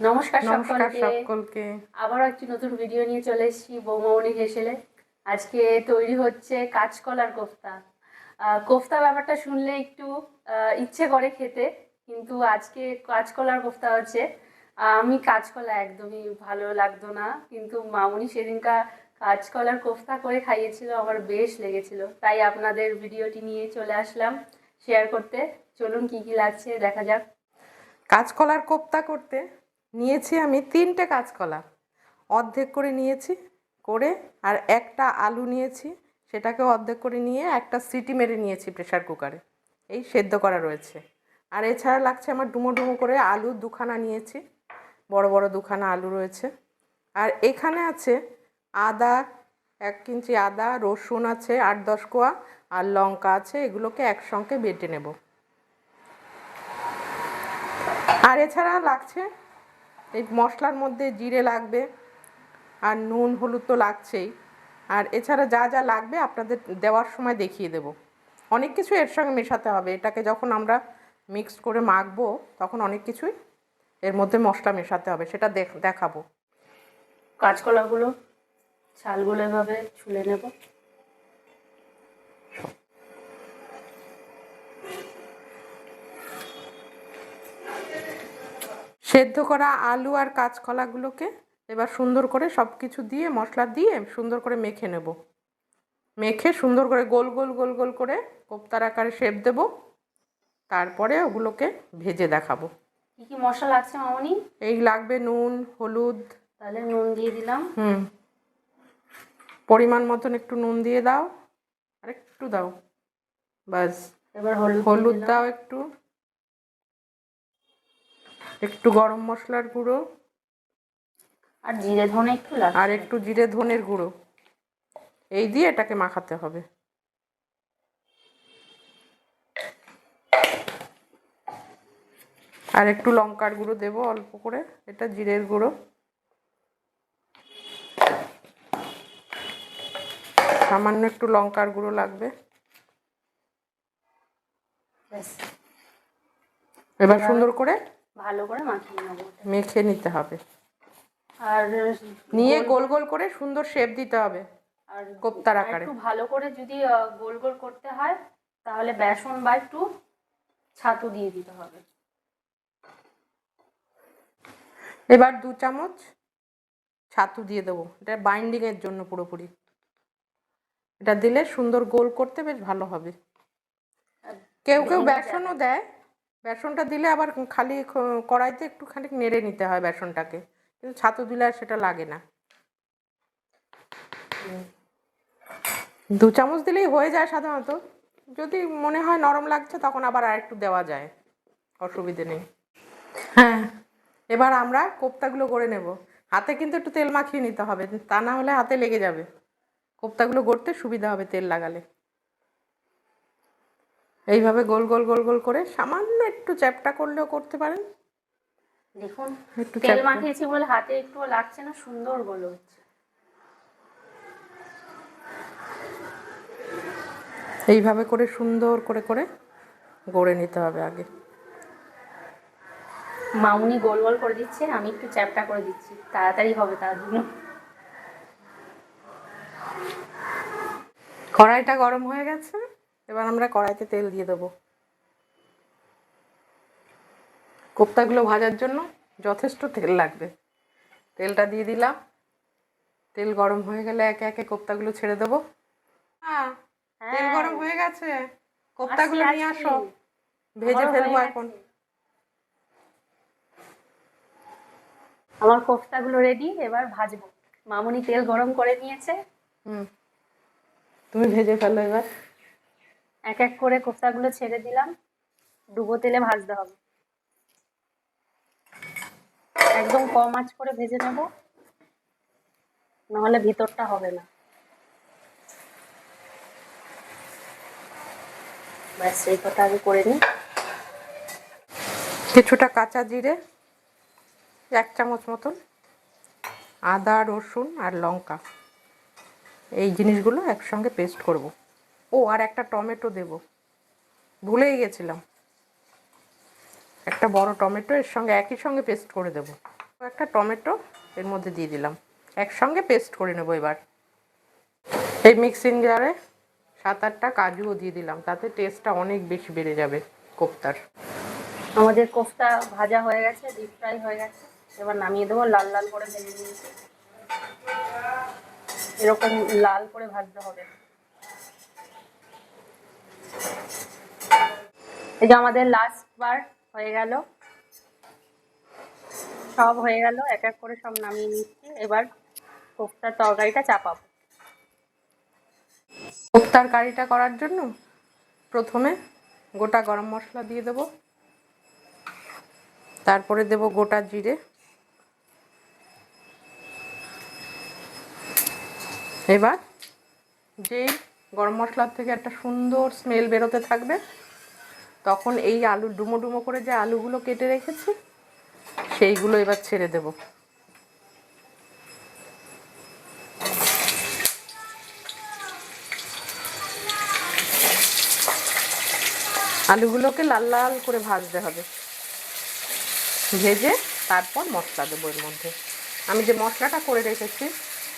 নমস্কার নমস্কার সকলকে। সকলকে। আবারও একটি নতুন ভিডিও নিয়ে চলে এসেছি বৌমৌনি হেসেলে। আজকে তৈরি হচ্ছে কাঁচকলার কোফতা। কোফতা ব্যাপারটা শুনলে একটু ইচ্ছে করে খেতে, কিন্তু আজকে কাঁচকলার কোফতা হচ্ছে। আমি কাঁচকলা একদমই ভালো লাগতো না, কিন্তু মামুনি সেদিনকা কাঁচকলার কোফতা করে খাইয়েছিল, আমার বেশ লেগেছিল, তাই আপনাদের ভিডিওটি নিয়ে চলে আসলাম শেয়ার করতে। চলুন কি কি লাগছে দেখা যাক। কাঁচকলার কোপ্তা করতে নিয়েছি আমি 3টে কাঁচকলা, অর্ধেক করে নিয়েছি করে, আর একটা আলু নিয়েছি, সেটাকে অর্ধেক করে নিয়ে একটা সিটি মেরে নিয়েছি প্রেসার কুকারে, এই সেদ্ধ করা রয়েছে। আর এছাড়া লাগছে আমার ডুমো ডুমো করে আলু দুখানা নিয়েছি, বড় বড় দুখানা আলু রয়েছে। আর এখানে আছে আদা, 1 ইঞ্চি আদা, রসুন আছে 8-10 কোয়া, আর লঙ্কা আছে, এগুলোকে একসঙ্গে বেটে নেব। আর এছাড়া লাগছে এই মশলার মধ্যে জিরে লাগবে, আর নুন হলুদ তো লাগছেই। আর এছাড়া যা যা লাগবে আপনাদের দেওয়ার সময় দেখিয়ে দেব। অনেক কিছু এর সঙ্গে মেশাতে হবে, এটাকে যখন আমরা মিক্স করে মাখবো তখন অনেক কিছুই এর মধ্যে মশলা মেশাতে হবে, সেটা দেখাবো। কাঁচকলাগুলো ছালগুলো এভাবে ছুলে নেব। সেদ্ধ করা আলু আর কাঁচকলাগুলোকে এবার সুন্দর করে সব কিছু দিয়ে মশলা দিয়ে সুন্দর করে মেখে নেব। মেখে সুন্দর করে গোল গোল গোল গোল করে কোপ্তার আকারে শেপ দেব, তারপরে ওগুলোকে ভেজে দেখাবো। কি কি মশলা লাগছে মামনি? এই লাগবে নুন, হলুদ। তাহলে নুন দিয়ে দিলাম। পরিমাণ মতন একটু নুন দিয়ে দাও, আর একটু দাও, বাস। এবার হলুদ দাও একটু, একটু গরম মশলার গুঁড়ো, আর জিরে ধনে একটু লাগবে, আর একটু জিরে ধনের গুঁড়ো, এই দিয়ে এটাকে মাখাতে হবে। আর একটু লঙ্কার গুঁড়ো দেবো অল্প করে, এটা জিরের গুঁড়ো। সামান্য একটু লঙ্কার গুঁড়ো লাগবে। এবার সুন্দর করে ভালো করে মাখিয়ে নেব, মেখে নিতে হবে। আর নিয়ে গোল গোল করে সুন্দর শেপ দিতে হবে আর কোপ্তার আকারে। একটু ভালো করে যদি গোল গোল করতে হয় তাহলে বেসন বা একটু ছাতু দিয়ে দিতে হবে। এবার 2 চামচ ছাতু দিয়ে দেবো, এটা বাইন্ডিংয়ের জন্য পুরোপুরি। এটা দিলে সুন্দর গোল করতে বেশ ভালো হবে। কেউ কেউ বেসনও দেয়, বেসনটা দিলে আবার খালি কড়াইতে একটুখানি নেড়ে নিতে হয় বেসনটাকে, কিন্তু ছাতু দিলে আর সেটা লাগে না। 2 চামচ দিলেই হয়ে যায় সাধারণত, যদি মনে হয় নরম লাগছে তখন আবার আর একটু দেওয়া যায়, অসুবিধে নেই। হ্যাঁ, এবার আমরা কোপ্তাগুলো গড়ে নেব। হাতে কিন্তু একটু তেল মাখিয়ে নিতে হবে, তা না হলে হাতে লেগে যাবে। কোপ্তাগুলো গড়তে সুবিধা হবে তেল লাগালে। এইভাবে গোল গোল গোল গোল করে সামান্য একটু চ্যাপটা করলেও করতে পারেন। দেখুন একটু তেল মাখিয়েছি বলে হাতে একটুও লাগছে না, সুন্দর গোল হচ্ছে। এইভাবে করে সুন্দর করে করে গড়ে নিতে হবে আগে। মামুনি গোল গোল করে দিচ্ছে, আমি একটু চ্যাপটা করে দিচ্ছি, তাড়াতাড়ি হবে তার জন্য। কড়াইটা গরম হয়ে গেছে, এবার আমরা কড়াইতে তেল দিয়ে দেবো। কোপ্তাগুলো ভাজার জন্য যথেষ্ট তেল লাগবে। তেলটা দিয়ে দিলাম, তেল গরম হয়ে গেলে একে একে কোপ্তাগুলো ছেড়ে দেবো। হ্যাঁ, তেল গরম হয়ে গেছে, কোপ্তাগুলো নিয়ে আসো, ভেজে ফেলবো এখন। আমার কোফতাগুলো রেডি, এবার ভাজবো। মামুনি তেল গরম করে নিয়েছে। তুমি ভেজে ফেলো এবার। এক এক করে কোফতাগুলো ছেড়ে দিলাম, ডুবো তেলে ভাজতে হবে, একদম কম আঁচ করে ভেজে নেব, নাহলে ভিতরটা হবে না। ব্যাস এই কথা আগে করে নিই। কিছুটা কাঁচা জিরে, 1 চামচ মতন, আদা রসুন আর লঙ্কা, এই জিনিসগুলো একসঙ্গে পেস্ট করব। ও, আর একটা টমেটো দেব, ভুলেই গেছিলাম। একটা বড় টমেটো এর সঙ্গে একই সঙ্গে পেস্ট করে দেব। একটা টমেটো এর মধ্যে দিয়ে দিলাম, একসঙ্গে পেস্ট করে নেবো। এবার এই মিক্সিং জারে 7-8টা কাজুও দিয়ে দিলাম, তাতে টেস্টটা অনেক বেশি বেড়ে যাবে কোফতার। আমাদের কোফতা ভাজা হয়ে গেছে, ডিপ ফ্রাই হয়ে গেছে। এবার নামিয়ে দেবো। লাল লাল করে ভেজে নিয়েছি, এরকম লাল করে ভাজতে হবে। এই যে আমাদের লাস্ট বার হয়ে গেল, সব হয়ে গেল, এক এক করে সব নামিয়ে নিচ্ছি। এবার কোফতার তরকারিটা চাপাবো। কোফতার কারিটা করার জন্য প্রথমে গোটা গরম মশলা দিয়ে দেবো, তারপরে দেব গোটা জিরে, এবার যে গরম মশলার থেকে একটা সুন্দর স্মেল বেরোতে থাকবে, তখন এই আলু ডুমো ডুমো করে যে আলুগুলো কেটে রেখেছি সেইগুলো এবার ছেড়ে দেব। আলুগুলোকে লাল লাল করে ভাজতে হবে, ভেজে তারপর মশলা দেবো এর মধ্যে। আমি যে মশলাটা করে রেখেছি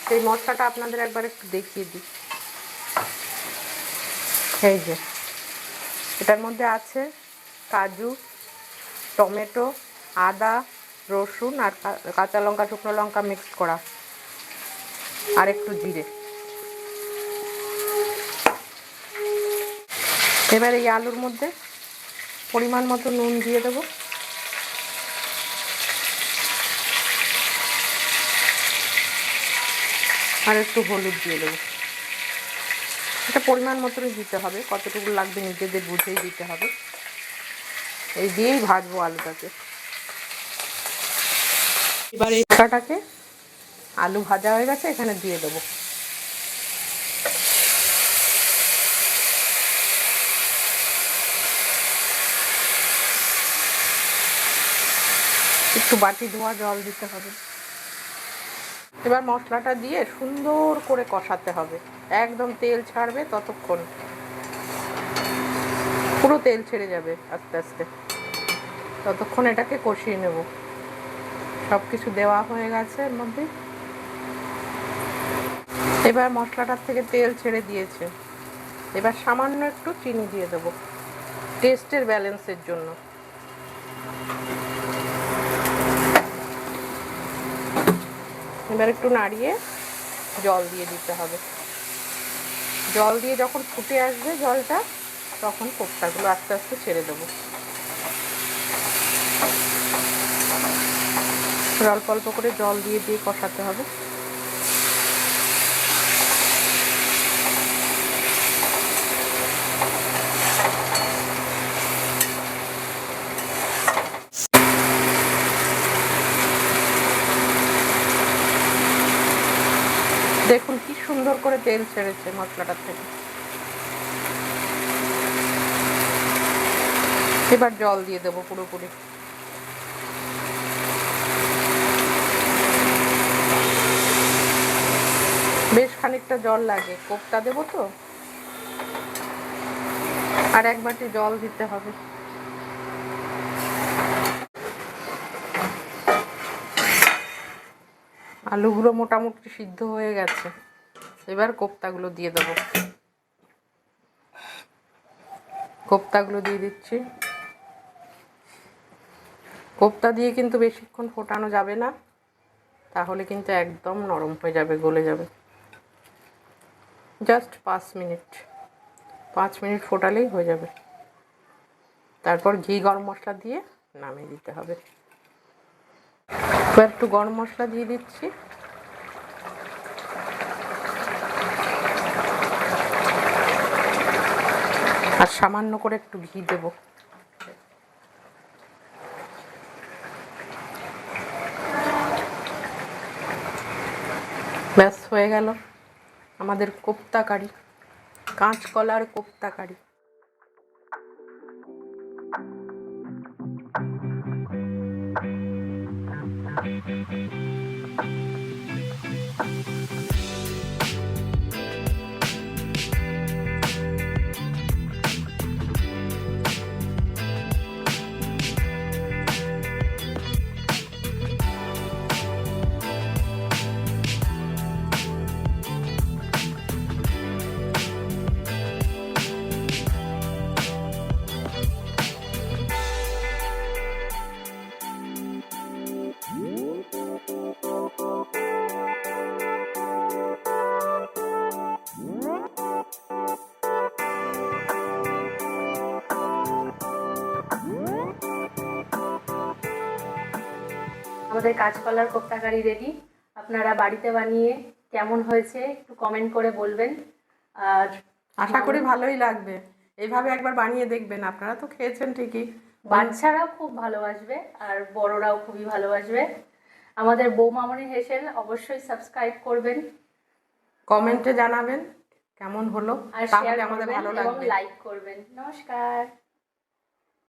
সেই মশলাটা আপনাদের একবার একটু দেখিয়ে দিই। এই যে এটার মধ্যে আছে কাজু, টমেটো, আদা, রসুন আর কাঁচা লঙ্কা, শুকনো লঙ্কা মিক্সড করা, আর একটু জিরে। এবার এই আলুর মধ্যে পরিমাণ মতো নুন দিয়ে দেবো, আর একটু হলুদ দিয়ে দেবো। এটা পরিমাণ মতনই দিতে হবে, কতটুকু লাগবে নিজেদের বুঝেই দিতে হবে। এই দিয়েই ভাজবো আলুটাকে। এবার এই মশলাটাকে, আলু ভাজা হয়ে গেছে, এখানে দিয়ে দেবো। একটু বাটি ধোয়া জল দিতে হবে। এবার মশলাটা দিয়ে সুন্দর করে কষাতে হবে, একদম তেল ছাড়বে ততক্ষণ, পুরো তেল ছেড়ে যাবে আস্তে আস্তে, ততক্ষণ এটাকে কষিয়ে নেব। সব কিছু দেওয়া হয়ে গেছে এর মধ্যে। এবার মশলাটার থেকে তেল ছেড়ে দিয়েছে, এবার সামান্য একটু চিনি দিয়ে দেবো টেস্টের ব্যালেন্সের জন্য। এবার একটু নাড়িয়ে জল দিয়ে দিতে হবে। জল দিয়ে যখন ফুটে আসবে জলটা, তখন কোফতাগুলো আস্তে আস্তে ছেড়ে দেবো। অল্প অল্প করে জল দিয়ে দিয়ে কষাতে হবে। দেখুন কি সুন্দর করে তেল ছেড়েছে মশলাটার থেকে। এবার জল দিয়ে দেবো পুরোপুরি। বেশ খানিকটা জল লাগে, কোফতা দেবো তো, আর এক বাটি জল দিতে হবে। আলুগুলো মোটামুটি সিদ্ধ হয়ে গেছে, এবার কোফতাগুলো দিয়ে দেবো। কোফতাগুলো দিয়ে দিচ্ছি। কোফতা দিয়ে কিন্তু বেশিক্ষণ ফোটানো যাবে না, তাহলে কিন্তু একদম নরম হয়ে যাবে, গলে যাবে। জাস্ট 5 মিনিট ফোটালেই হয়ে যাবে। তারপর ঘি গরম মশলা দিয়ে নামিয়ে দিতে হবে। এবার একটু গরম মশলা দিয়ে দিচ্ছি, আর সামান্য করে একটু ঘি দেব। ব্যাস হয়ে গেল আমাদের কোফতা কারি, কাঁচকলার কোফতা কারি। আমাদের কাঁচকলার কোপ্তা কারি রেডি। আপনারা বাড়িতে বানিয়ে কেমন হয়েছে একটু কমেন্ট করে বলবেন। আর আশা করি ভালোই লাগবে। এইভাবে একবার বানিয়ে দেখবেন, আপনারা তো খেয়েছেন ঠিকই। বাচ্চারাও খুব ভালোবাসবে আর বড়রাও খুবই ভালোবাসবে। আমাদের বৌমামনি হেসেল অবশ্যই সাবস্ক্রাইব করবেন, কমেন্টে জানাবেন কেমন হলো, আর তাহলে শেয়ার আমাদের করবেন ভালো এবং লাগবে। লাইক করবেন। নমস্কার।